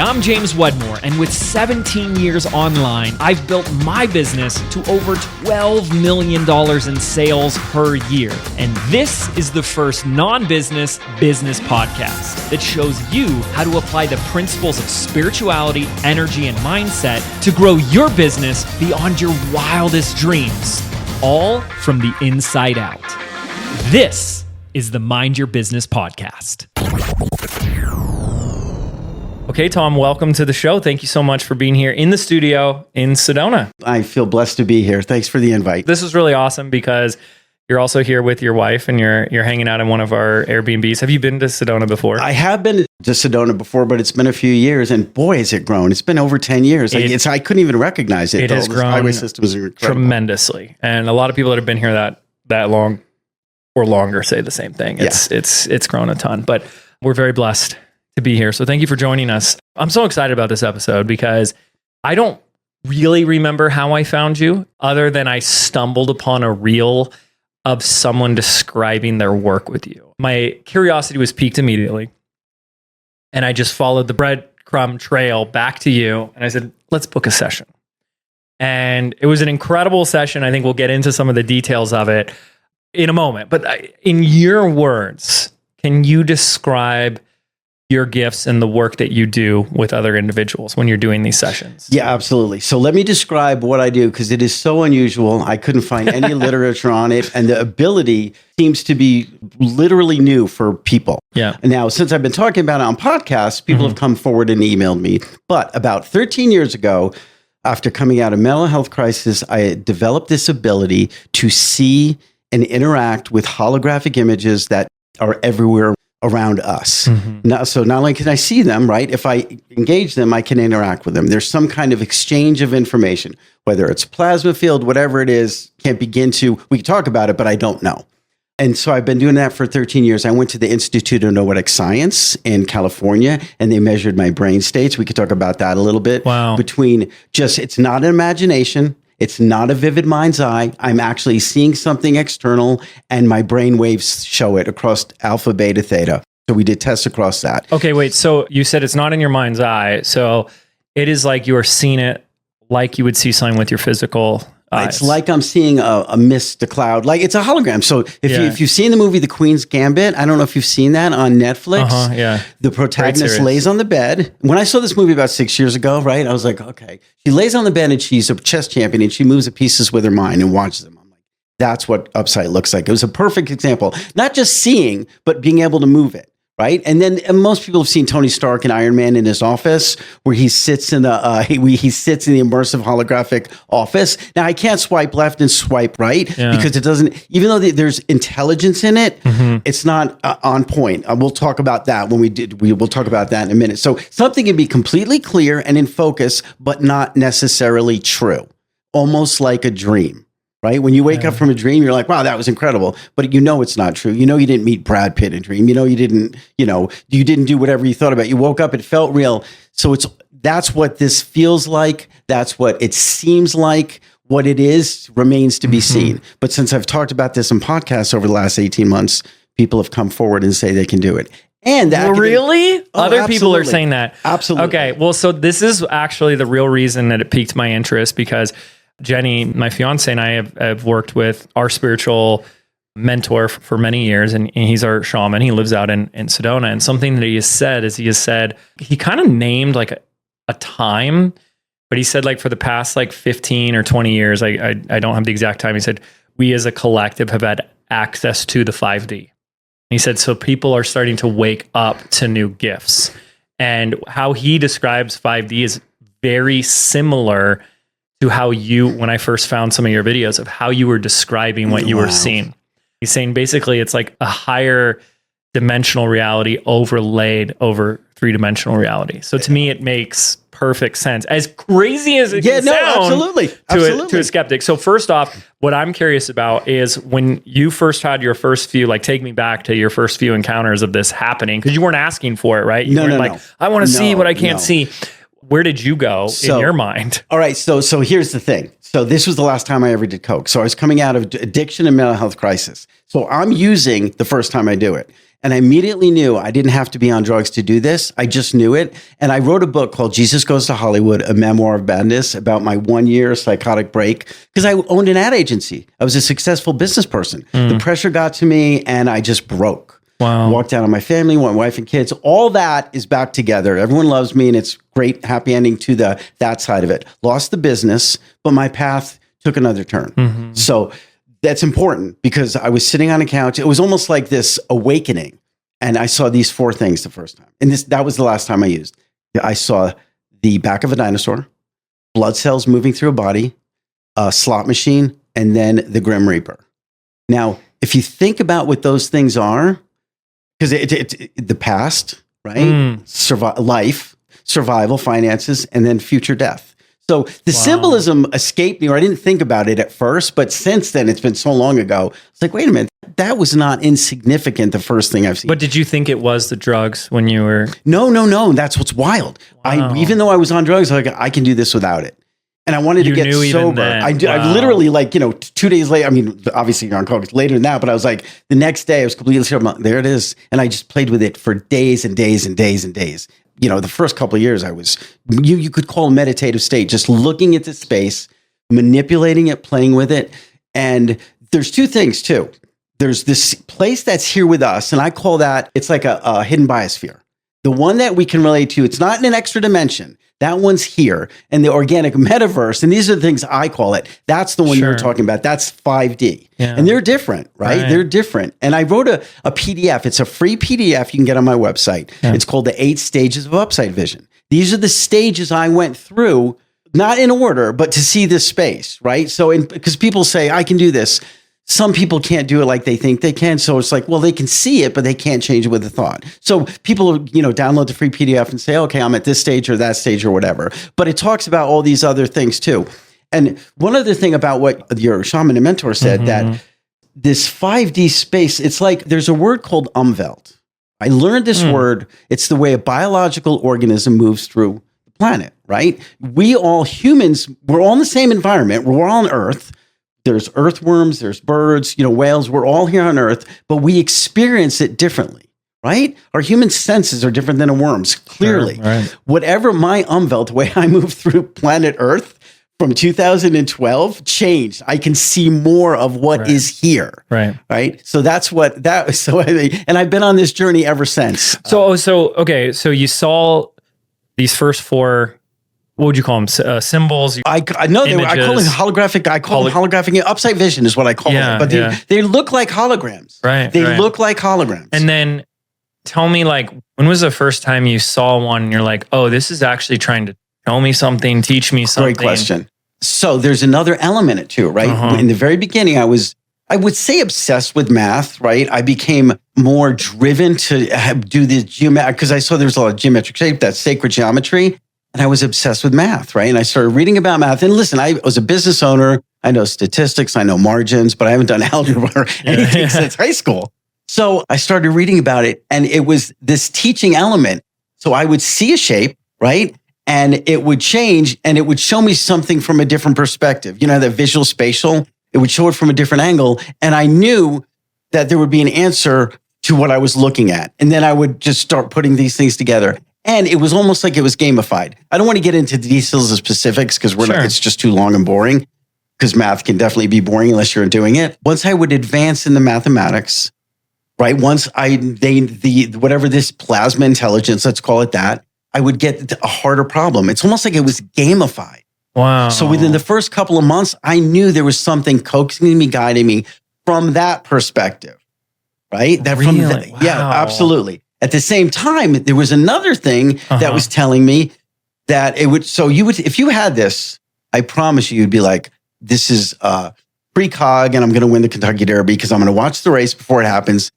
I'm James Wedmore, and with 17 years online, I've built my business to over $12 million in sales per year. And this is the first non-business business podcast that shows you how to apply the principles of spirituality, energy, and mindset to grow your business beyond your wildest dreams, all from the inside out. This is the Mind Your Business podcast. Okay, Tom, welcome to the show. Thank you so much for being here in the studio in Sedona. I feel blessed to be here. Thanks for the invite. This is really awesome because you're also here with your wife and you're hanging out in one of our Airbnbs. Have you been to Sedona before? I have been to Sedona before, but it's been a few years, and boy, has it grown. It's been over 10 years. I couldn't even recognize it. It has grown highway systems are incredible. Tremendously. And a lot of people that have been here that long or longer say the same thing. It's grown a ton, but we're very blessed to be here. So thank you for joining us. I'm so excited about this episode because I don't really remember how I found you other than I stumbled upon a reel of someone describing their work with you. My curiosity was piqued immediately. And I just followed the breadcrumb trail back to you. And I said, let's book a session. And it was an incredible session. I think we'll get into some of the details of it in a moment. But in your words, can you describe your gifts and the work that you do with other individuals when you're doing these sessions? Yeah, absolutely. So let me describe what I do because it is so unusual. I couldn't find any literature on it. And the ability seems to be literally new for people. Yeah. Now, since I've been talking about it on podcasts, people have come forward and emailed me. But about 13 years ago, after coming out of mental health crisis, I developed this ability to see and interact with holographic images that are everywhere around us. Now, so not only can I see them, right? If I engage them, I can interact with them. There's some kind of exchange of information, whether it's plasma field, whatever it is, can't begin to, we can talk about it, but I don't know. And so I've been doing that for 13 years. I went to the Institute of Noetic Science in California, and they measured my brain states. We could talk about that a little bit. Wow. Between just, it's not an imagination. It's not a vivid mind's eye. I'm actually seeing something external, and my brain waves show it across alpha, beta, theta. So we did tests across that. Okay, wait. So you said it's not in your mind's eye. So it is like you are seeing it like you would see something with your physical eyes. It's like I'm seeing a mist, a cloud. Like it's a hologram. So if you've seen the movie The Queen's Gambit, I don't know if you've seen that on Netflix. Yeah. The protagonist lays on the bed. When I saw this movie about 6 years ago, right, I was like, okay. She lays on the bed and she's a chess champion and she moves the pieces with her mind and watches them. I'm like, that's what Upsight looks like. It was a perfect example. Not just seeing, but being able to move it. Right. And then most people have seen Tony Stark in Iron Man in his office where he sits in the he sits in the immersive holographic office. Now, I can't swipe left and swipe right because it doesn't, even though there's intelligence in it, it's not on point. We'll talk about that we'll talk about that in a minute. So something can be completely clear and in focus, but not necessarily true, almost like a dream. Right? When you wake up from a dream, you're like, wow, that was incredible. But you know it's not true. You know you didn't meet Brad Pitt in a dream. You know you didn't do whatever you thought about. You woke up, it felt real. So that's what this feels like. That's what it seems like. What it is remains to be seen. But since I've talked about this in podcasts over the last 18 months, people have come forward and say they can do it. And really? Other people are saying that. Absolutely. Okay. Well, so this is actually the real reason that it piqued my interest because Jenny, my fiance, and I have worked with our spiritual mentor for many years, and he's our shaman. He lives out in Sedona. And something that he has said is he kind of named like a time, but he said like for the past like 15 or 20 years, I don't have the exact time. He said, we as a collective have had access to the 5D. And he said, so people are starting to wake up to new gifts. And how he describes 5D is very similar to how when I first found some of your videos of how you were describing what you were seeing. He's saying basically it's like a higher dimensional reality overlaid over three-dimensional reality. So to me, it makes perfect sense. As crazy as it can sound to a skeptic. So first off, what I'm curious about is when you first had your first few, like take me back to your first few encounters of this happening, because you weren't asking for it, right? You weren't like, I want to see what I can't see. Where did you go in your mind? All right. So here's the thing. So this was the last time I ever did Coke. So I was coming out of addiction and mental health crisis. So I'm using the first time I do it. And I immediately knew I didn't have to be on drugs to do this. I just knew it. And I wrote a book called Jesus Goes to Hollywood, a memoir of madness, about my 1 year psychotic break, because I owned an ad agency. I was a successful business person. The pressure got to me and I just broke. Wow. Walked out on my family, my wife and kids. All that is back together. Everyone loves me and it's great, happy ending to that side of it. Lost the business, but my path took another turn. So that's important because I was sitting on a couch. It was almost like this awakening. And I saw these 4 things the first time. And that was the last time I used. I saw the back of a dinosaur, blood cells moving through a body, a slot machine, and then the Grim Reaper. Now, if you think about what those things are, because the past, right? Life, survival, finances, and then future death. So the symbolism escaped me, or I didn't think about it at first, but since then, it's been so long ago. It's like, wait a minute, that was not insignificant, the first thing I've seen. But did you think it was the drugs when you were? No. That's what's wild. Wow. Even though I was on drugs, I can do this without it. And I wanted to get sober. I literally, 2 days later, I mean, obviously you're on coke, it's later than that, but I was like, the next day I was completely sober. There it is. And I just played with it for days and days and days and days. The first couple of years I was, you could call a meditative state, just looking at the space, manipulating it, playing with it. And there's 2 things too. There's this place that's here with us. And I call that, it's like a hidden biosphere. The one that we can relate to, it's not in an extra dimension. That one's here. And the organic metaverse, and these are the things I call it. That's the one you were talking about. That's 5D. Yeah. And they're different, right? They're different. And I wrote a PDF. It's a free PDF you can get on my website. Yeah. It's called the 8 Stages of Upsight Vision. These are the stages I went through, not in order, but to see this space, right? So because people say, I can do this. Some people can't do it like they think they can. So it's like, well, they can see it, but they can't change it with a thought. So people, download the free PDF and say, okay, I'm at this stage or that stage or whatever. But it talks about all these other things too. And one other thing about what your shaman and mentor said, that this 5D space, it's like there's a word called Umwelt. I learned this word. It's the way a biological organism moves through the planet, right? We all humans, we're all in the same environment. We're all on Earth. There's earthworms, there's birds, whales. We're all here on Earth, but we experience it differently, right? Our human senses are different than a worm's, clearly. Sure, right. Whatever my Umwelt, the way I move through planet Earth from 2012 changed. I can see more of what is here. Right. So that's and I've been on this journey ever since. So you saw these first 4, what would you call them? Symbols? I know I call it holographic. I call them holographic. Upsight Vision is what I call them. But they look like holograms. Right. They look like holograms. And then tell me, when was the first time you saw one and you're like, oh, this is actually trying to tell me something, teach me something? Great question. So there's another element it too, right? In the very beginning, I would say obsessed with math, right? I became more driven to do the geometry because I saw there was a lot of geometric shape, that sacred geometry. And I was obsessed with math, right? And I started reading about math. And listen, I was a business owner. I know statistics, I know margins, but I haven't done algebra or anything since high school. So I started reading about it. And it was this teaching element. So I would see a shape, right? And it would change and it would show me something from a different perspective. The visual spatial, it would show it from a different angle. And I knew that there would be an answer to what I was looking at. And then I would just start putting these things together. And it was almost like it was gamified. I don't want to get into the details of specifics because it's just too long and boring, because math can definitely be boring unless you're doing it. Once I would advance in the mathematics, right? Once whatever this plasma intelligence, let's call it that, I would get a harder problem. It's almost like it was gamified. Wow. So within the first couple of months, I knew there was something coaxing me, guiding me from that perspective, right? Really? Wow. Yeah, absolutely. At the same time, there was another thing that was telling me that it would, if you had this, I promise you'd be like, this is precog and I'm going to win the Kentucky Derby because I'm going to watch the race before it happens.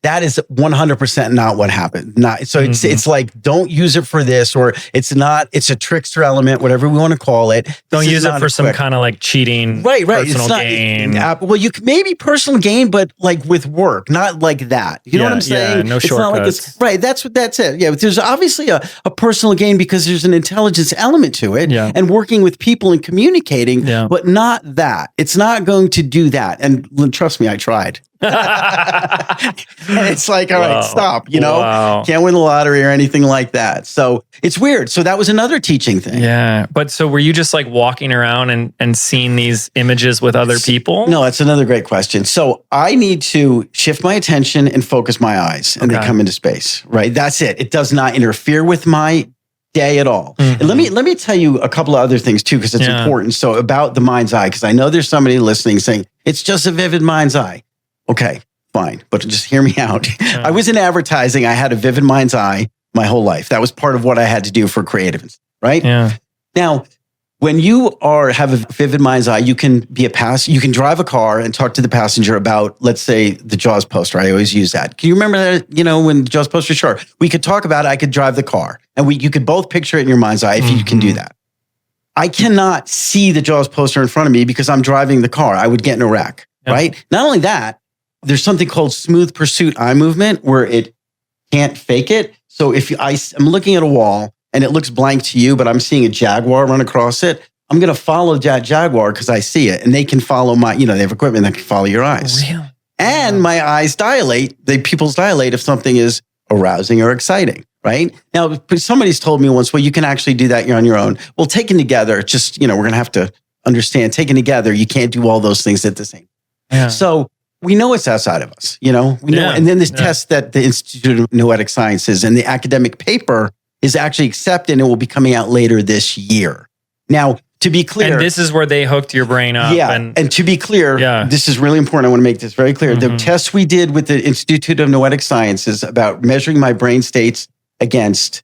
That is 100% not what happened. It's like, don't use it for this, or it's a trickster element, whatever we want to call it. Don't use it for some kind of like cheating, right. Personal gain. Well, you can maybe personal gain, but like with work, not like that. You know what I'm saying? No shortcuts. Right. That's it. Yeah. There's obviously a personal gain because there's an intelligence element to it, and working with people and communicating, but not that. It's not going to do that. And trust me, I tried. And it's like, all right, stop, can't win the lottery or anything like that. So it's weird. So that was another teaching thing. Yeah. But so were you just like walking around and seeing these images with other people? No, that's another great question. So I need to shift my attention and focus my eyes, and they come into space, right? That's it. It does not interfere with my day at all. And let me tell you a couple of other things too, because it's important. So about the mind's eye, because I know there's somebody listening saying it's just a vivid mind's eye. Okay, fine. But just hear me out. I was in advertising. I had a vivid mind's eye my whole life. That was part of what I had to do for creatives, right? Yeah. Now, when you have a vivid mind's eye, you can you can drive a car and talk to the passenger about, let's say, the Jaws poster. I always use that. Can you remember that, when the Jaws poster? Sure. We could talk about it. I could drive the car, and you could both picture it in your mind's eye if you can do that. I cannot see the Jaws poster in front of me because I'm driving the car. I would get in a wreck, right? Not only that, there's something called smooth pursuit eye movement where it can't fake it. So if I'm looking at a wall and it looks blank to you, but I'm seeing a jaguar run across it, I'm going to follow that jaguar because I see it, and they can follow they have equipment that can follow your eyes. Really? And my eyes dilate, pupils dilate if something is arousing or exciting, right? Now, somebody's told me once, well, you can actually do that on your own. Well, taken together, just, we're going to have to understand, taken together, you can't do all those things at the same time. Yeah. So we know it's outside of us, we know. And then this test that the Institute of Noetic Sciences and the academic paper is actually accepted and it will be coming out later this year. Now, to be clear. And this is where they hooked your brain up. Yeah. And to be clear, this is really important. I want to make this very clear. The test we did with the Institute of Noetic Sciences about measuring my brain states against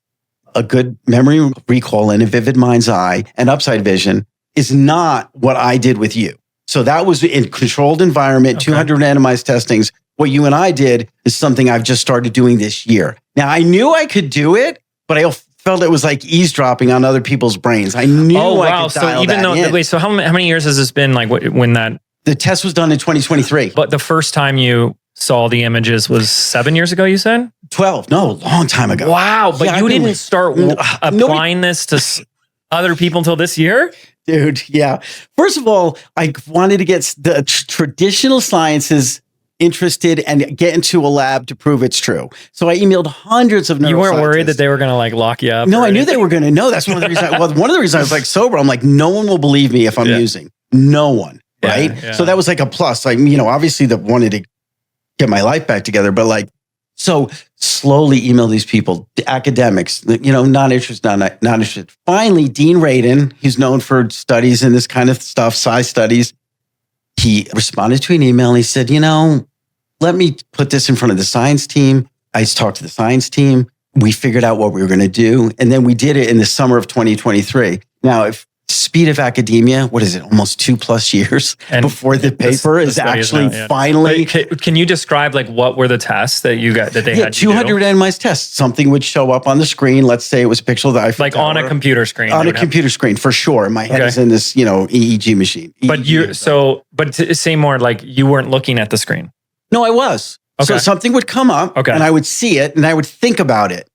a good memory recall and a vivid mind's eye and Upsight Vision is not what I did with you. So that was in controlled environment, 200 randomized testings. What you and I did is something I've just started doing this year. Now, I knew I could do it, but I felt it was like eavesdropping on other people's brains. I knew I could dial that in. So how many years has this been when that? The test was done in 2023. But the first time you saw the images was 7 years ago, you said? 12. No, a long time ago. Wow. But you didn't start applying this to other people until this year? Dude, yeah. First of all, I wanted to get the traditional sciences interested and get into a lab to prove it's true. So I emailed hundreds of neuroscientists. You weren't worried that they were going to lock you up? No, I knew they were going to know. That's one of the reasons. One of the reasons I was like sober. I'm like, no one will believe me if I'm using. No one, right? Yeah. So that was like a plus. Like, obviously that wanted to get my life back together, but so slowly email these people, the academics, not interested, not interested. Finally, Dean Radin, he's known for studies in this kind of stuff, size studies. He responded to an email and he said, let me put this in front of the science team. I talked to the science team. We figured out what we were going to do. And then we did it in the summer of 2023. Now, if speed of academia, what is it, almost 2+ years before the paper is actually finally. Can you describe what were the tests that you got that they had 200 randomized tests. Something would show up on the screen. Let's say it was a picture of the Eiffel Tower. On a computer screen. On a computer screen, for sure. My head is in this, EEG machine. But to say more, you weren't looking at the screen. No, I was. Okay. So something would come up and I would see it and I would think about it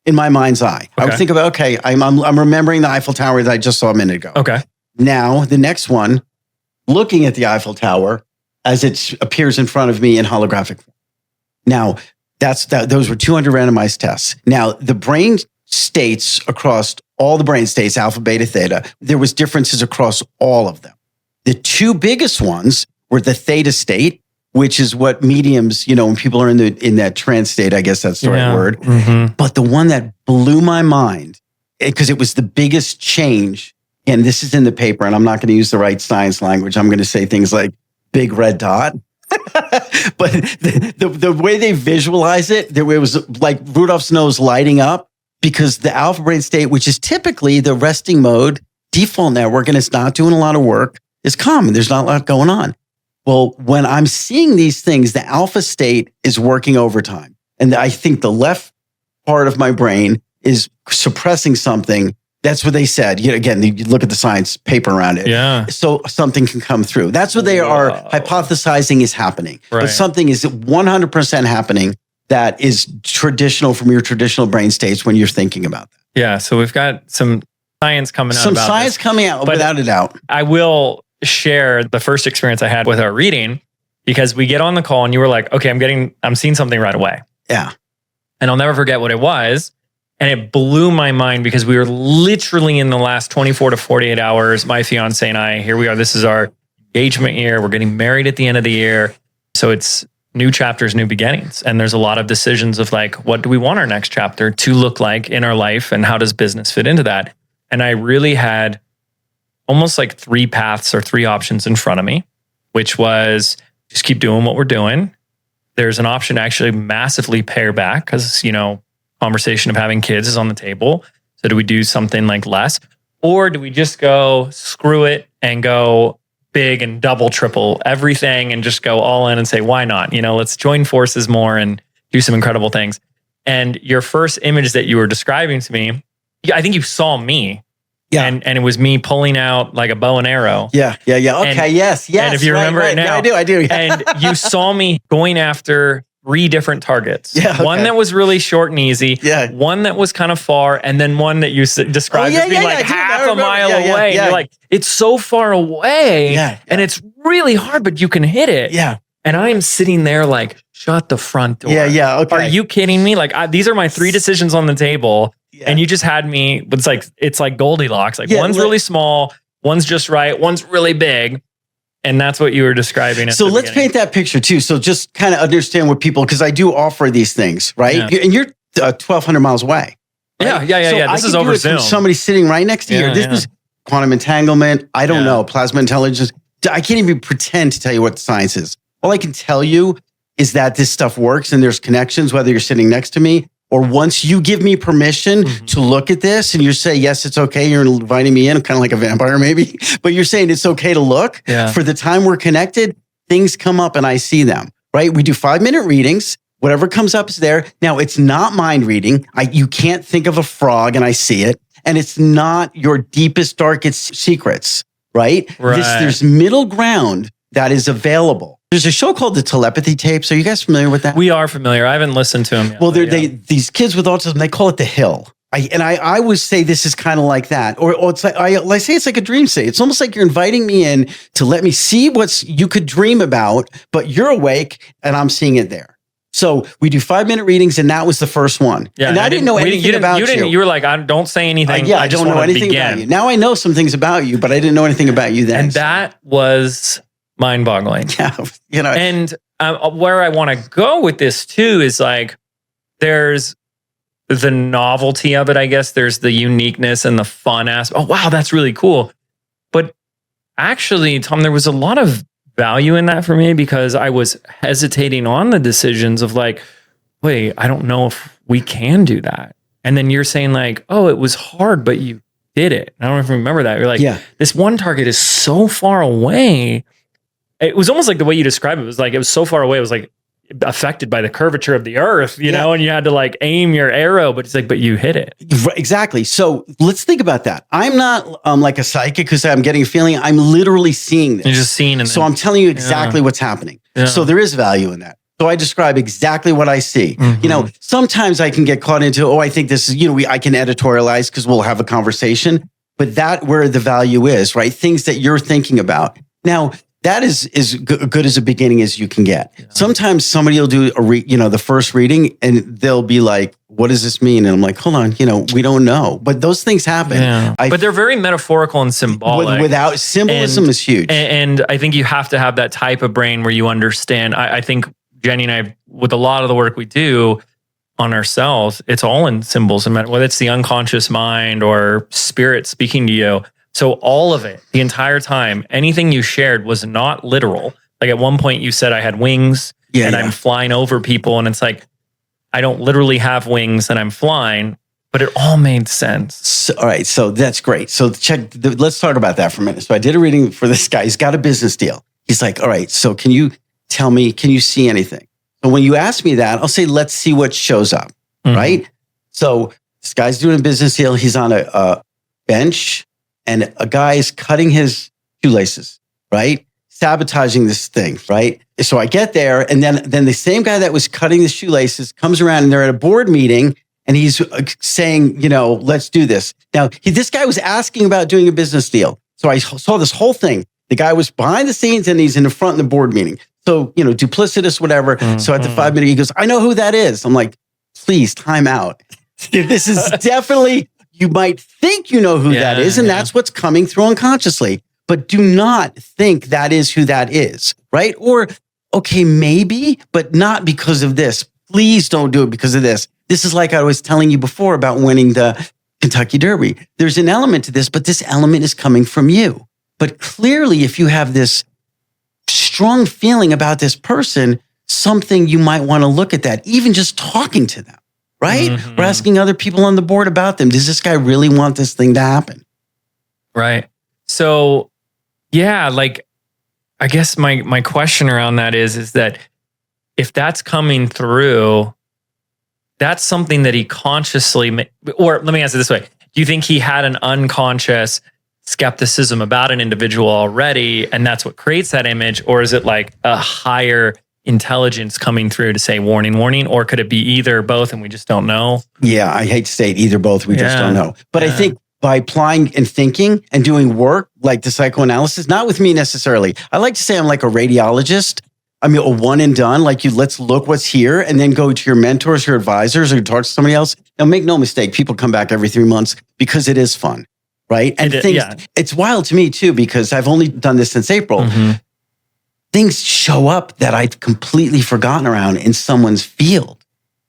in my mind's eye. I would think about, I'm remembering the Eiffel Tower that I just saw a minute ago. Okay. Now, the next one, looking at the Eiffel Tower as it appears in front of me in holographic form. Now, those were 200 randomized tests. Now, the brain states across all the brain states, alpha, beta, theta, there was differences across all of them. The two biggest ones were the theta state, which is what mediums, when people are in that trance state, I guess that's the right word. Mm-hmm. But the one that blew my mind, because it was the biggest change, and this is in the paper, and I'm not going to use the right science language. I'm going to say things like big red dot. But the way they visualize it, it was like Rudolph's nose lighting up, because the alpha brain state, which is typically the resting mode, default network, and it's not doing a lot of work, is calm and there's not a lot going on. Well, when I'm seeing these things, the alpha state is working overtime. And I think the left part of my brain is suppressing something. That's what they said. Again, you look at the science paper around it. Yeah. So something can come through. That's what they are hypothesizing is happening. Right. But something is 100% happening that is traditional from your traditional brain states when you're thinking about that. Yeah. So we've got some science coming out. Some about science this. coming out, But without a doubt. I will share the first experience I had with our reading, because we get on the call and you were like, okay, I'm seeing something right away. Yeah. And I'll never forget what it was. And it blew my mind because we were literally in the last 24 to 48 hours, my fiance and I, here we are. This is our engagement year. We're getting married at the end of the year. So it's new chapters, new beginnings. And there's a lot of decisions of like, what do we want our next chapter to look like in our life? And how does business fit into that? And I really had almost like 3 paths or 3 options in front of me, which was just keep doing what we're doing. There's an option to actually massively pare back because, conversation of having kids is on the table. So do we do something like less? Or do we just go screw it and go big and double, triple everything and just go all in and say, why not? Let's join forces more and do some incredible things. And your first image that you were describing to me, I think you saw me. Yeah. And it was me pulling out like a bow and arrow. Yeah. Okay. Yes. And if you remember it now, yeah, I do. Yeah. And you saw me going after 3 different targets. Yeah, okay. One that was really short and easy. Yeah. One that was kind of far. And then one that you described as being like half a mile away. And you're like, it's so far away. And it's really hard, but you can hit it. Yeah. And I'm sitting there like, shut the front door. Yeah. Okay. Are you kidding me? Like these are my 3 decisions on the table. Yeah. And you just had me, but it's like Goldilocks. Like one's really small, one's just right, one's really big. And that's what you were describing. So let's paint that picture too. So just kind of understand what people, because I do offer these things, right? Yeah. And you're 1,200 miles away. Right? Yeah. This is over Zoom. Somebody sitting right next to you. This is quantum entanglement. I don't know. Plasma intelligence. I can't even pretend to tell you what science is. All I can tell you is that this stuff works and there's connections, whether you're sitting next to me or once you give me permission to look at this and you say, yes, it's okay. You're inviting me in. I'm kind of like a vampire maybe, but you're saying it's okay to look. Yeah. For the time we're connected, things come up and I see them, right? We do 5-minute readings. Whatever comes up is there. Now, it's not mind reading. You can't think of a frog and I see it. And it's not your deepest, darkest secrets, right? There's middle ground that is available. There's a show called The Telepathy Tapes. Are you guys familiar with that? We are familiar. I haven't listened to them yet. Well, these kids with autism, they call it The Hill. I would say this is kind of like that. Or it's like, I say it's like a dream state. It's almost like you're inviting me in to let me see what you could dream about, but you're awake and I'm seeing it there. So we do 5-minute readings, and that was the first one. Yeah, and I didn't know anything about you. You were like, don't say anything. I don't know anything about you. Now I know some things about you, but I didn't know anything about you then. And that was mind-boggling. Yeah, And where I want to go with this too is like, there's the novelty of it, I guess. There's the uniqueness and the fun aspect. Oh, wow, that's really cool. But actually, Tom, there was a lot of value in that for me because I was hesitating on the decisions of like, wait, I don't know if we can do that. And then you're saying like, oh, it was hard, but you did it. I don't know if you remember that. You're like, this one target is so far away. It was almost like the way you described it was like, it was so far away. It was like affected by the curvature of the earth, you know, and you had to like aim your arrow, but it's like, but you hit it. Exactly. So let's think about that. I'm not like a psychic because I'm getting a feeling. I'm literally seeing this. You're just seeing it. So I'm telling you exactly what's happening. Yeah. So there is value in that. So I describe exactly what I see. Mm-hmm. Sometimes I can get caught into, I think this is, I can editorialize because we'll have a conversation, but that where the value is, right? Things that you're thinking about. Now, that is as good as a beginning as you can get. Yeah. Sometimes somebody will do the first reading and they'll be like, what does this mean? And I'm like, hold on, we don't know. But those things happen. Yeah. But they're very metaphorical and symbolic. Without symbolism is huge. And I think you have to have that type of brain where you understand. I think Jenny and I, with a lot of the work we do on ourselves, it's all in symbols, and whether it's the unconscious mind or spirit speaking to you. So all of it, the entire time, anything you shared was not literal. Like at one point you said I had wings and I'm flying over people. And it's like, I don't literally have wings and I'm flying, but it all made sense. So, all right. So that's great. So let's talk about that for a minute. So I did a reading for this guy. He's got a business deal. He's like, all right, so can you tell me, can you see anything? So when you ask me that, I'll say, let's see what shows up, right? So this guy's doing a business deal. He's on a bench and a guy is cutting his shoelaces, right? Sabotaging this thing, right? So I get there and then the same guy that was cutting the shoelaces comes around and they're at a board meeting and he's saying, let's do this. Now, this guy was asking about doing a business deal. So I saw this whole thing. The guy was behind the scenes and he's in the front of the board meeting. So, duplicitous, whatever. So at the 5 minute, he goes, I know who that is. I'm like, please, time out. This is definitely, you might think you know who that is, and that's what's coming through unconsciously. But do not think that is who that is, right? Or, okay, maybe, but not because of this. Please don't do it because of this. This is like I was telling you before about winning the Kentucky Derby. There's an element to this, but this element is coming from you. But clearly, if you have this strong feeling about this person, something you might want to look at that, even just talking to them, right? Or asking other people on the board about them. Does this guy really want this thing to happen? Right. So, yeah, like, I guess my question around that is that if that's coming through, that's something that he consciously, or let me ask it this way. Do you think he had an unconscious skepticism about an individual already, and that's what creates that image? Or is it like a higher intelligence coming through to say warning, warning? Or could it be either, both, and we just don't know? Yeah, I hate to say it, either, both, we just don't know. But I think by applying and thinking and doing work like the psychoanalysis, not with me necessarily. I like to say I'm like a radiologist. I mean, a one and done, like let's look what's here and then go to your mentors, your advisors, or talk to somebody else. Now, make no mistake, people come back every 3 months because it is fun, right? And it's wild to me too, because I've only done this since April. Things show up that I've completely forgotten around in someone's field.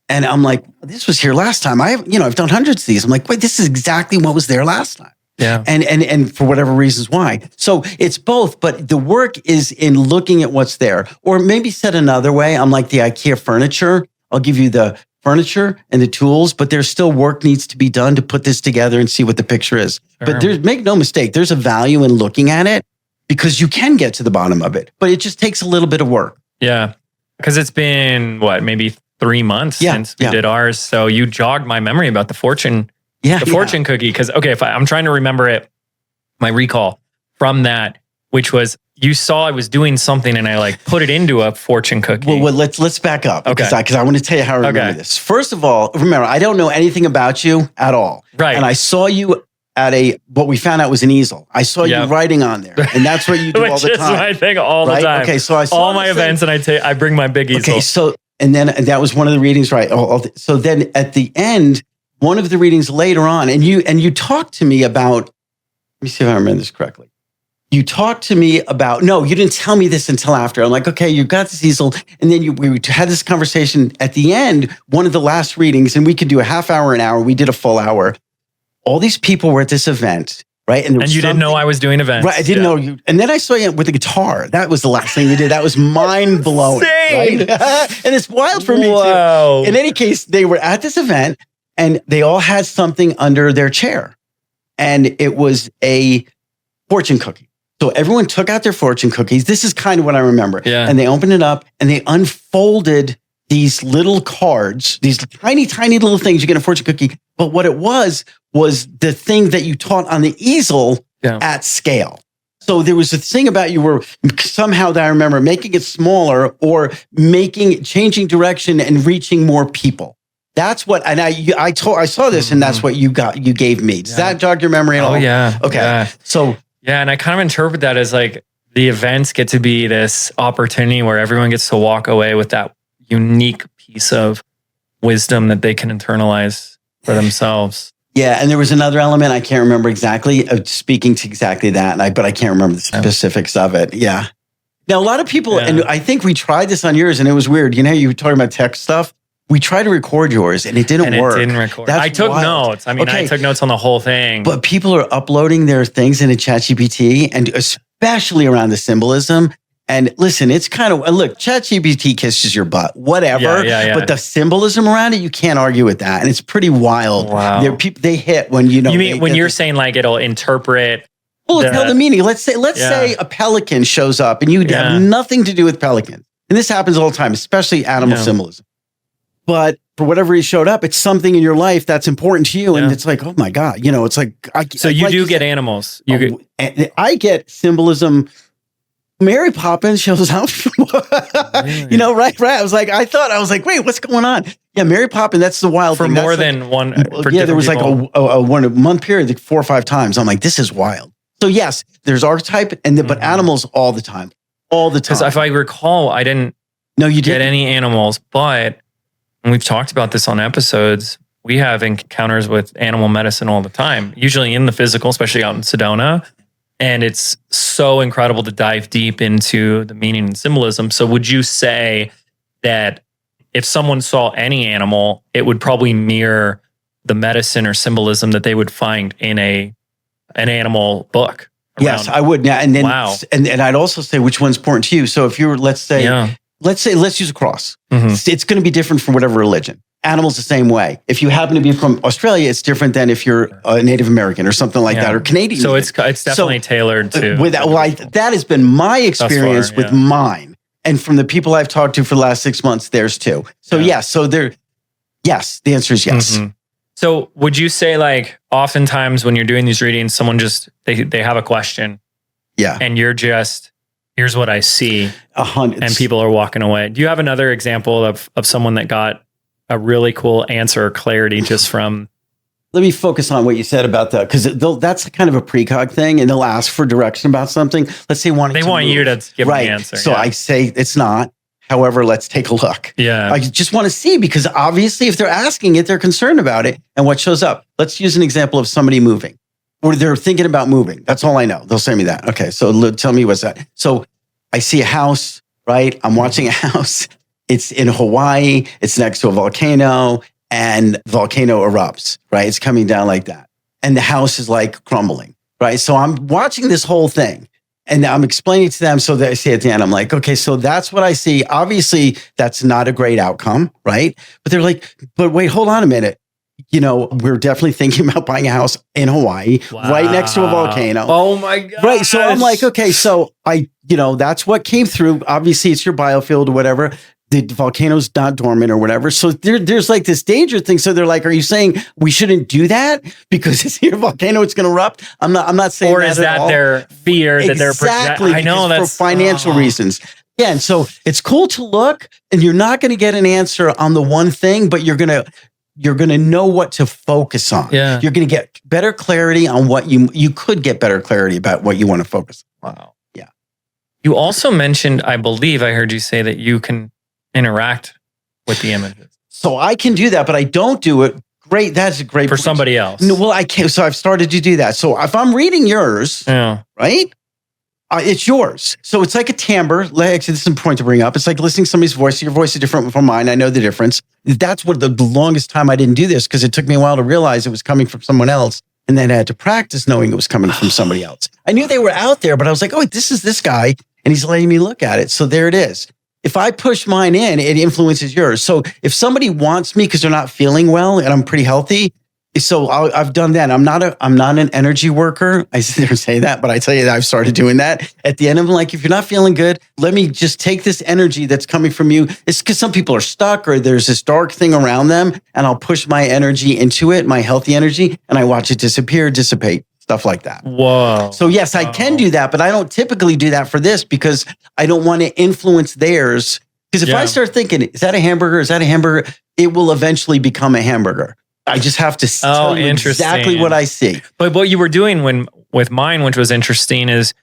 And I'm like, this was here last time. I've done hundreds of these. I'm like, wait, this is exactly what was there last time. Yeah. And for whatever reasons why. So it's both, but the work is in looking at what's there. Or maybe said another way, I'm like the IKEA furniture. I'll give you the furniture and the tools, but there's still work needs to be done to put this together and see what the picture is. Sure. But make no mistake, there's a value in looking at it because you can get to the bottom of it, but it just takes a little bit of work. Yeah. Because it's been, maybe 3 months since we did ours. So you jogged my memory about the fortune fortune cookie. Because, okay, if I'm trying to remember it, my recall from that, which was you saw I was doing something and I put it into a fortune cookie. Well, let's back up because I want to tell you how I remember this. First of all, remember, I don't know anything about you at all. Right. And I saw you at what we found out was an easel. I saw you writing on there, and that's what you do all the time. Which is my thing all the time. Okay, so I saw all my events, and I bring my big easel. Okay, so and that was one of the readings, right? So then at the end, one of the readings later on, and you talked to me about. Let me see if I remember this correctly. You talked to me about. No, you didn't tell me this until after. I'm like, okay, you got this easel, and then we had this conversation at the end. One of the last readings, and we could do a half hour, an hour. We did a full hour. All these people were at this event, right? And you didn't know I was doing events. Right, I didn't know you. And then I saw you with the guitar. That was the last thing you did. That was mind-blowing. Right? And it's wild for me, too. In any case, they were at this event, and they all had something under their chair. And it was a fortune cookie. So everyone took out their fortune cookies. This is kind of what I remember. Yeah. And they opened it up, and they unfolded these little cards, these tiny, tiny little things. You get a fortune cookie. But what it was the thing that you taught on the easel at scale. So there was a thing about you were somehow that I remember making it smaller or changing direction and reaching more people. That's what, and I saw this and that's what you gave me. Does that jog your memory at all? Oh yeah. Okay. Yeah. So. Yeah. And I kind of interpret that as the events get to be this opportunity where everyone gets to walk away with that unique piece of wisdom that they can internalize for themselves. Yeah, and there was another element I can't remember exactly, speaking to exactly that, but I can't remember the specifics of it. Yeah. Now, a lot of people, and I think we tried this on yours, and it was weird. You were talking about tech stuff. We tried to record yours, and it didn't work. It didn't record. That's I took wild. notes. I mean, I took notes on the whole thing. But people are uploading their things into ChatGPT, and especially around the symbolism. And listen, it's kind of, look, ChatGPT kisses your butt, whatever. Yeah. But the symbolism around it, you can't argue with that. And it's pretty wild. Wow. They hit when, You mean when you're saying it'll interpret Well, tell the meaning. Let's say a pelican shows up and you have nothing to do with pelicans. And this happens all the time, especially animal symbolism. But for whatever he showed up, it's something in your life that's important to you. And it's like, oh my God, it's like. So you do get animals. I get symbolism. Mary Poppins shows up, right? I was like, wait, what's going on? Yeah, Mary Poppins, that's the wild thing. For more than one. There was like a month period, like 4 or 5 times. I'm like, this is wild. So yes, there's archetype, but animals all the time. Because if I recall, I didn't get any animals, but and we've talked about this on episodes, we have encounters with animal medicine all the time, usually in the physical, especially out in Sedona. And it's so incredible to dive deep into the meaning and symbolism. So would you say that if someone saw any animal, it would probably mirror the medicine or symbolism that they would find in an animal book? Yes, I would. Now, and then, and I'd also say which one's important to you. So if you're, let's use a cross. It's going to be different from whatever religion. Animals the same way. If you happen to be from Australia, it's different than if you're a Native American or something like that, or Canadian. So it's definitely tailored to. That has been my experience with mine, and from the people I've talked to for the last 6 months, theirs too. So yes, the answer is yes. So would you say, like, oftentimes when you're doing these readings, someone just they have a question, and you're just, here's what I see, and people are walking away. Do you have another example of someone that got a really cool answer or clarity just from? Let me focus on what you said about that, because that's kind of a precog thing, and they'll ask for direction about something. Let's say they want you to give them the answer. So I say it's not. However, let's take a look. Yeah. I just want to see, because obviously if they're asking it, they're concerned about it and what shows up. Let's use an example of somebody moving, or they're thinking about moving. That's all I know. They'll say me that. Okay. So tell me what's that. So I see a house, right? I'm watching a house. It's in Hawaii. It's next to a volcano, and the volcano erupts, right? It's coming down like that. And the house is like crumbling, right? So I'm watching this whole thing. And I'm explaining to them, so that I say at the end, I'm like, okay, so that's what I see. Obviously, that's not a great outcome, right? But they're like, but wait, hold on a minute. We're definitely thinking about buying a house in Hawaii, right next to a volcano. Oh my God. Right. So I'm like, okay, so that's what came through. Obviously, it's your biofield or whatever. The volcano's not dormant or whatever. So there's like this danger thing. So they're like, are you saying we shouldn't do that because it's your volcano, it's going to erupt? I'm not saying or is that their fear that they're exactly? I know that's for financial reasons. Yeah, and so it's cool to look, and you're not going to get an answer on the one thing, but you're going to know what to focus on. Yeah. You're going to get better clarity on what you could get better clarity about what you want to focus on. Wow. Yeah. You also mentioned, I believe I heard you say that you can interact with the images. So I can do that, but I don't do it. Great. That's a great for somebody else. No, well, I can't. So I've started to do that. So if I'm reading yours, right? It's yours. So it's like a timbre. Actually, this is important to bring up. It's like listening to somebody's voice. Your voice is different from mine. I know the difference. That's what the longest time I didn't do this, because it took me a while to realize it was coming from someone else. And then I had to practice knowing it was coming from somebody else. I knew they were out there, but I was like, oh, this is this guy. And he's letting me look at it. So there it is. If I push mine in, it influences yours. So if somebody wants me because they're not feeling well and I'm pretty healthy, so I've done that. I'm not an energy worker. I sit there and say that, but I tell you that I've started doing that. At the end, I'm like, if you're not feeling good, let me just take this energy that's coming from you. It's because some people are stuck or there's this dark thing around them, and I'll push my energy into it, my healthy energy, and I watch it dissipate. Stuff like that. Whoa. So yes, I can do that, but I don't typically do that for this because I don't want to influence theirs. Because if I start thinking, is that a hamburger? Is that a hamburger? It will eventually become a hamburger. I just have to tell you exactly what I see. But what you were doing with mine, which was interesting, is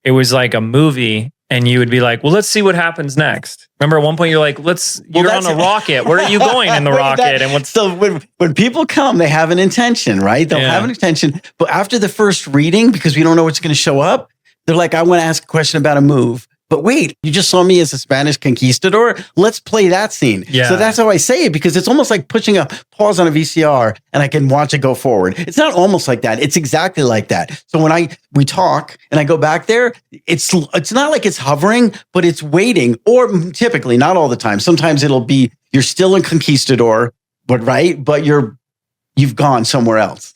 it was like a movie, and you would be like, well, let's see what happens next. Remember at one point you're like, you're on a rocket. Where are you going in the rocket? So when people come, they have an intention, right? They'll have an intention. But after the first reading, because we don't know what's going to show up, they're like, I want to ask a question about a move. But wait, you just saw me as a Spanish conquistador. Let's play that scene. Yeah. So that's how I say it, because it's almost like pushing a pause on a VCR and I can watch it go forward. It's not almost like that. It's exactly like that. So when we talk and I go back there, it's not like it's hovering, but it's waiting. Or typically, not all the time. Sometimes it'll be, you're still a conquistador, but you've gone somewhere else.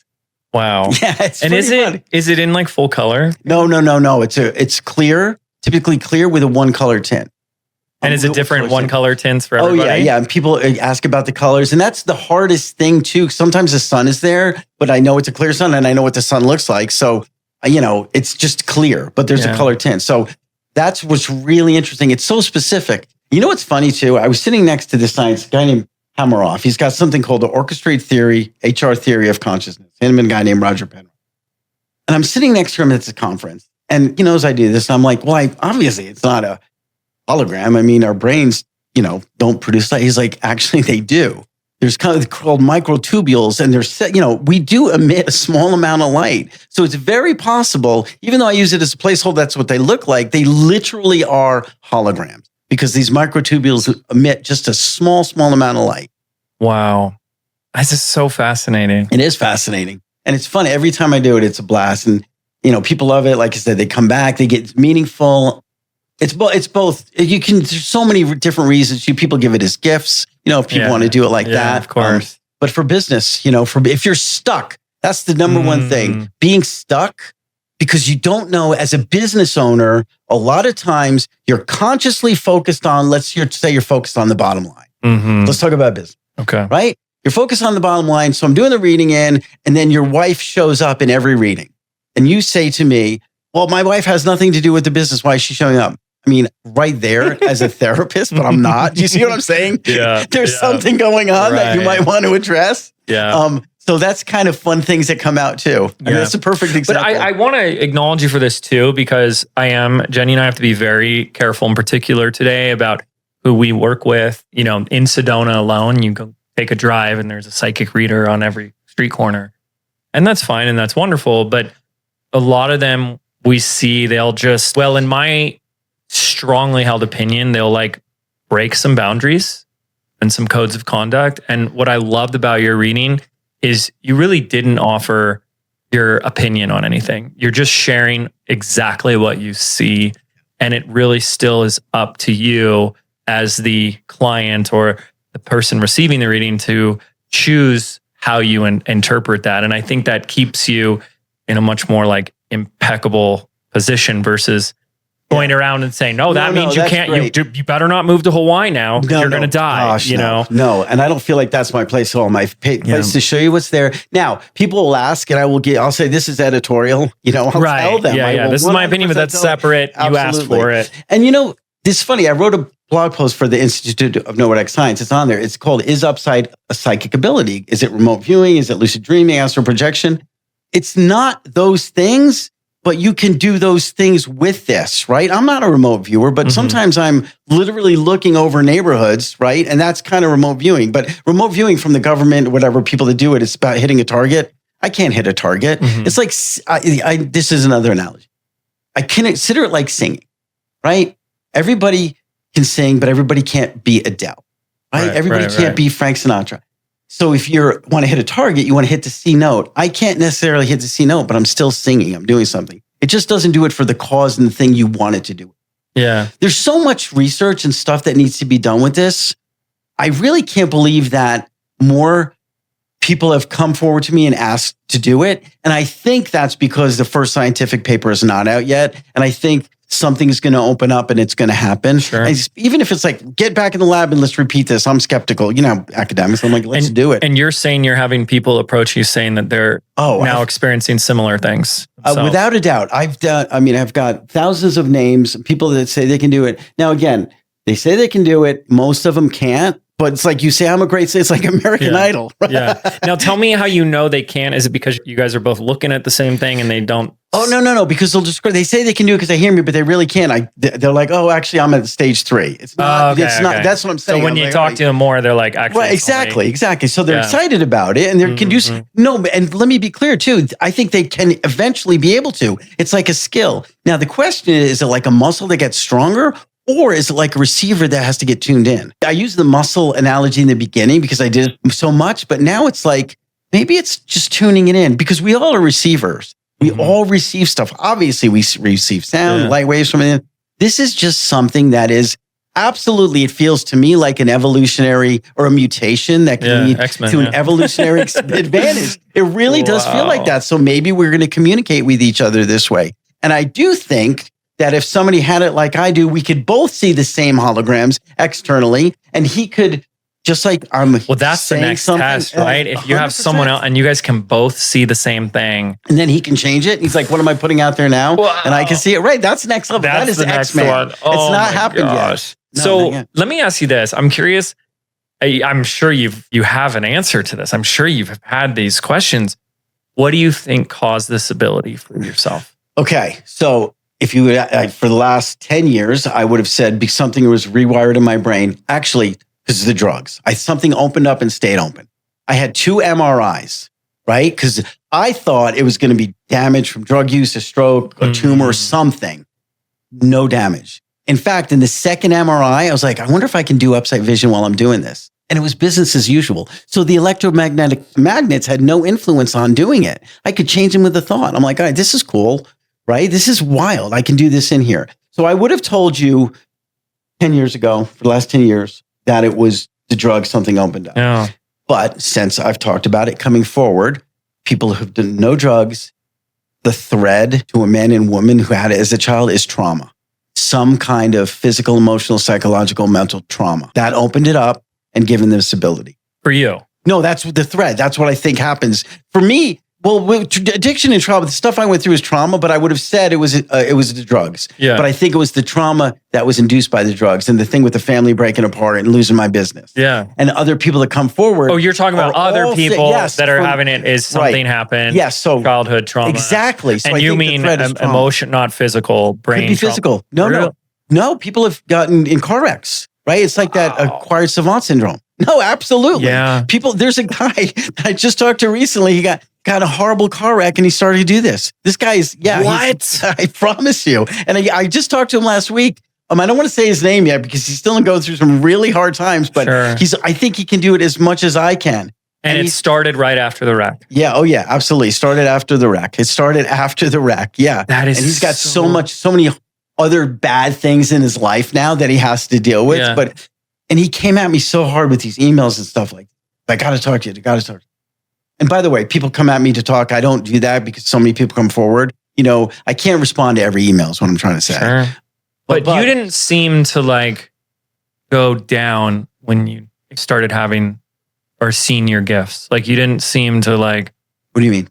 Wow. Yeah, it's And funny. is it in like full color? No. It's clear, typically clear with a one color tint. And is it different one color tints for everybody? Oh yeah. And people ask about the colors, and that's the hardest thing too. Sometimes the sun is there, but I know it's a clear sun, and I know what the sun looks like. So it's just clear, but there's a color tint. So that's what's really interesting. It's so specific. You know what's funny too? I was sitting next to this guy named Hameroff. He's got something called the Orchestrated Theory, HR Theory of Consciousness. Him and a guy named Roger Penrose. And I'm sitting next to him at this conference. And as I do this, I'm like, well, obviously it's not a hologram. I mean, our brains, don't produce light. He's like, actually, they do. There's kind of called microtubules, and we do emit a small amount of light. So it's very possible, even though I use it as a placeholder, that's what they look like. They literally are holograms because these microtubules emit just a small amount of light. Wow. This is so fascinating. It is fascinating. And it's fun. Every time I do it, it's a blast. And, people love it. Like I said, they come back, they get meaningful. It's both. There's so many different reasons. People give it as gifts, if people want to do it like that. Of course. But for business, if you're stuck, that's the number one thing. Being stuck, because you don't know, as a business owner, a lot of times you're consciously focused on, say you're focused on the bottom line. Mm-hmm. Let's talk about business. Okay. Right? You're focused on the bottom line. So I'm doing the reading and then your wife shows up in every reading. And you say to me, well, my wife has nothing to do with the business. Why is she showing up? I mean, right there as a therapist, but I'm not. Do you see what I'm saying? Yeah. There's something going on that you might want to address. Yeah. So that's kind of fun things that come out too. I mean, that's a perfect example. But I want to acknowledge you for this too, because Jenny and I have to be very careful in particular today about who we work with. In Sedona alone, you go take a drive and there's a psychic reader on every street corner. And that's fine and that's wonderful. But a lot of them we see, they'll just, in my strongly held opinion, they'll like break some boundaries and some codes of conduct. And what I loved about your reading is you really didn't offer your opinion on anything. You're just sharing exactly what you see. And it really still is up to you as the client or the person receiving the reading to choose how you interpret that. And I think that keeps you in a much more like impeccable position versus going around and saying, no, that means you can't, you better not move to Hawaii now because you're going to die, Gosh, No, and I don't feel like that's my place at all. My place to show you what's there. Now, people will ask and I'll say, this is editorial, I'll tell them. Yeah. This is my opinion, but that's separate. You asked for it. And this is funny. I wrote a blog post for the Institute of Noetic Science. It's on there. It's called, Is Upsight a Psychic Ability? Is it remote viewing? Is it lucid dreaming, astral projection? It's not those things, but you can do those things with this, right? I'm not a remote viewer, but sometimes I'm literally looking over neighborhoods, right? And that's kind of remote viewing. But remote viewing from the government, whatever, people that do it, it's about hitting a target. I can't hit a target. It's like, this is another analogy. I consider it like singing, right? Everybody can sing, but everybody can't be Adele, right? Everybody can't be Frank Sinatra. So if you want to hit a target, you want to hit the C note. I can't necessarily hit the C note, but I'm still singing. I'm doing something. It just doesn't do it for the cause and the thing you want it to do. Yeah. There's so much research and stuff that needs to be done with this. I really can't believe that more people have come forward to me and asked to do it. And I think that's because the first scientific paper is not out yet. And I think something's going to open up and it's going to happen. Sure. Even if it's like, get back in the lab and let's repeat this. I'm skeptical, academics. I'm like, let's do it. And you're saying you're having people approach you saying that they're now experiencing similar things. Without a doubt. I've got thousands of names, people that say they can do it. Now, again, they say they can do it. Most of them can't. But it's like you say, I'm a great, it's like American Idol. Right? Yeah. Now tell me how you know they can. Is it because you guys are both looking at the same thing and they don't? Oh, no. Because they say they can do it because they hear me, but they really can't. They're like, oh, actually, I'm at stage 3. It's not, not, that's what I'm saying. So when you talk to them more, they're like, actually. Right, exactly. So they're excited about it and they're conducive. No, and let me be clear too. I think they can eventually be able to. It's like a skill. Now, the question is it like a muscle that gets stronger? Or is it like a receiver that has to get tuned in? I used the muscle analogy in the beginning because I did it so much, but now it's like, maybe it's just tuning it in because we all are receivers. We all receive stuff. Obviously, we receive sound, light waves from it. This is just something that is absolutely, it feels to me like an evolutionary or a mutation that can lead X-Men, to an evolutionary advantage. It really does feel like that. So maybe we're going to communicate with each other this way. And I do think that if somebody had it like I do, we could both see the same holograms externally, and he could, just like I'm. Well, that's the next test, right? If you have 100%. someone else and you guys can both see the same thing, and then he can change it. He's like, "What am I putting out there now?" Wow. And I can see it. Right, that's next level. That's that is the next X-Men. one. It's Oh not my happened gosh. yet. No, So not yet. let me ask you this. I'm curious. I'm sure you have an answer to this. I'm sure you've had these questions. What do you think caused this ability for yourself? Okay, so if you for the last 10 years, I would have said something was rewired in my brain. Actually, because of the drugs, something opened up and stayed open. I had 2 MRIs, right? Because I thought it was going to be damage from drug use, a stroke, a tumor, something. No damage. In fact, in the second MRI, I was like, I wonder if I can do Upsight Vision while I'm doing this. And it was business as usual. So the electromagnetic magnets had no influence on doing it. I could change them with a thought. I'm like, all right, this is cool, right? This is wild. I can do this in here. So I would have told you 10 years ago, for the last 10 years, that it was the drug, something opened up. Yeah. But since I've talked about it coming forward, people who've done no drugs, the thread to a man and woman who had it as a child is trauma. Some kind of physical, emotional, psychological, mental trauma. That opened it up and given them this ability. For you? No, that's the thread. That's what I think happens. For me, well, with addiction and trauma, the stuff I went through is trauma, but I would have said it was the drugs. Yeah. But I think it was the trauma that was induced by the drugs, and the thing with the family breaking apart and losing my business. Yeah. And other people that come forward. Oh, you're talking about other people that are having it is something right. happened. Yes, so childhood trauma. Exactly. So and I you think mean the thread is trauma. emotion, not physical, brain Could be trauma. physical. No. People have gotten in car wrecks, right? It's like that acquired savant syndrome. No, absolutely. Yeah. People, there's a guy I just talked to recently. He got a horrible car wreck and he started to do this. This guy is, What? I promise you. And I just talked to him last week. I don't want to say his name yet because he's still going through some really hard times, but Sure. I think he can do it as much as I can. And it started right after the wreck. Yeah. Oh yeah, absolutely. Started after the wreck. Yeah. That is and he's got so many other bad things in his life now that he has to deal with. Yeah. And he came at me so hard with these emails and stuff like, I got to talk to you. And by the way, people come at me to talk. I don't do that because so many people come forward. I can't respond to every email is what I'm trying to say. Sure. But you didn't seem to go down when you started having or seeing your gifts. You didn't seem to What do you mean?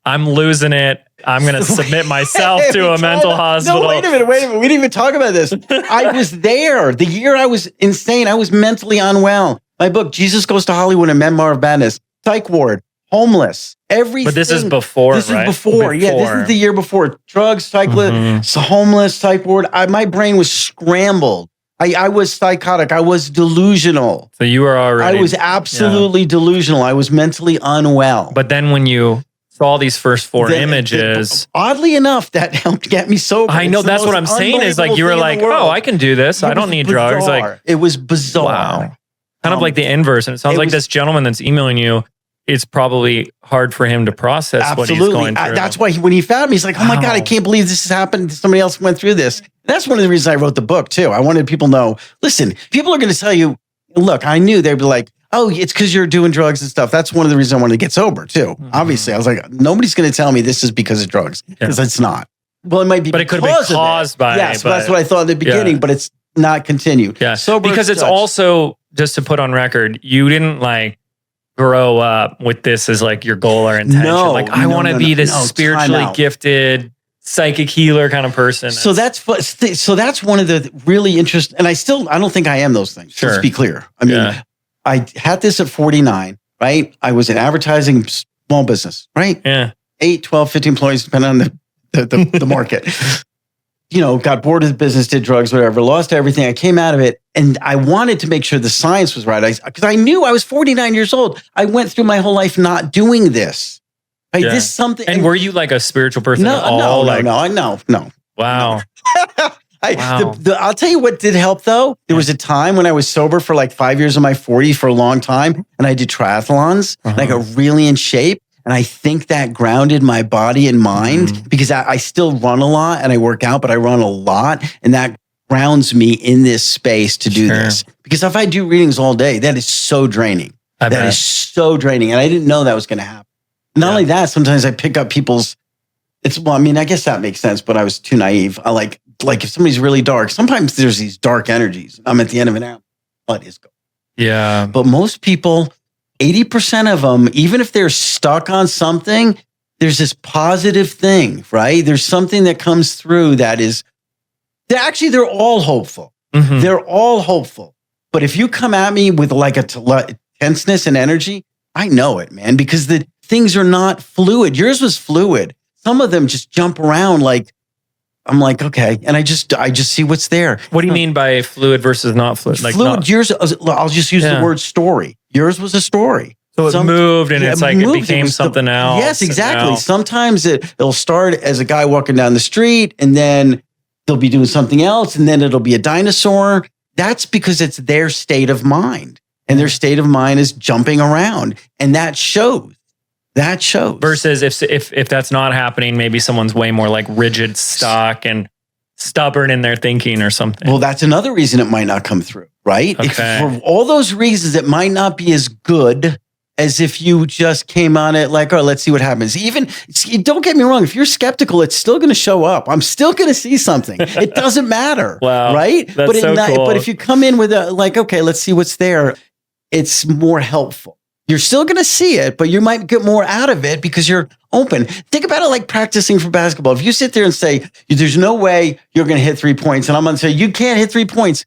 I'm losing it. I'm going to submit myself to a mental hospital. No, wait a minute. We didn't even talk about this. I was there. The year I was insane. I was mentally unwell. My book, Jesus Goes to Hollywood, A Memoir of Madness, psych ward, homeless, everything. But this is before, This right? is before. Yeah, this is the year before. Drugs, homeless, psych ward. My brain was scrambled. I was psychotic. I was delusional. So you were already... I was absolutely delusional. I was mentally unwell. But then when you saw these first 4 images... Oddly enough, that helped get me sober. I know, It's the that's what most I'm saying is you were unbelievable thing in the world. oh, I can do this. I don't need drugs. It was bizarre. Wow. Kind of like the inverse. And it sounds like this gentleman that's emailing you, it's probably hard for him to process what he's going through. That's why when he found me, he's like, oh my God, I can't believe this has happened. Somebody else went through this. That's one of the reasons I wrote the book too. I wanted people to know, listen, people are going to tell you, look, I knew they'd be like, oh, it's because you're doing drugs and stuff. That's one of the reasons I wanted to get sober too. Obviously, I was like, nobody's going to tell me this is because of drugs because it's not. Well, it might be, but it could have been caused by. Yes, that's what I thought at the beginning, but it's not continued. Yeah, sober because it's also, just to put on record, you didn't grow up with this as your goal or intention. I want to be this spiritually gifted psychic healer kind of person. So that's one of the really interesting, and I don't think I am those things. Sure. Let's be clear. I mean, I had this at 49, right? I was in advertising, small business, right? Yeah. 8, 12, 15 employees, depending on the market. Got bored of the business, did drugs, whatever, lost everything. I came out of it and I wanted to make sure the science was right. Because I knew I was 49 years old. I went through my whole life not doing this. Right? This something. And were you a spiritual person at all? No. Wow. I'll tell you what did help though. There was a time when I was sober for 5 years of my 40s for a long time. And I did triathlons and I got really in shape. And I think that grounded my body and mind because I still run a lot and I work out, but I run a lot. And that grounds me in this space to do this. Because if I do readings all day, that is so draining. That is so draining. And I didn't know that was going to happen. Not only that, sometimes I pick up people's, I guess that makes sense, but I was too naive. I like if somebody's really dark, sometimes there's these dark energies. I'm at the end of an hour. What is going on? Yeah. But most people, 80% of them, even if they're stuck on something, there's this positive thing, right? There's something that comes through that is, they're all hopeful. Mm-hmm. They're all hopeful. But if you come at me with like a tenseness and energy, I know it, man, because the things are not fluid. Yours was fluid. Some of them just jump around like, I'm like, okay. And I just see what's there. What do you mean by fluid versus not fluid? Like fluid, yours, I'll just use the word story. Yours was a story. So it moved and it's like it became something else. Yes, exactly. Sometimes it'll start as a guy walking down the street and then they'll be doing something else and then it'll be a dinosaur. That's because it's their state of mind. And their state of mind is jumping around. And that shows. That shows. Versus if that's not happening, maybe someone's way more like rigid, stuck, and stubborn in their thinking or something. Well, that's another reason it might not come through, right? Okay. For all those reasons, it might not be as good as if you just came on it like, oh, let's see what happens. Even, don't get me wrong, if you're skeptical, it's still going to show up. I'm still going to see something. It doesn't matter. Wow. Right? That's cool. But if you come in with okay, let's see what's there, it's more helpful. You're still going to see it, but you might get more out of it because you're open. Think about it like practicing for basketball. If you sit there and say, there's no way you're going to hit 3 points, and I'm going to say, you can't hit 3 points,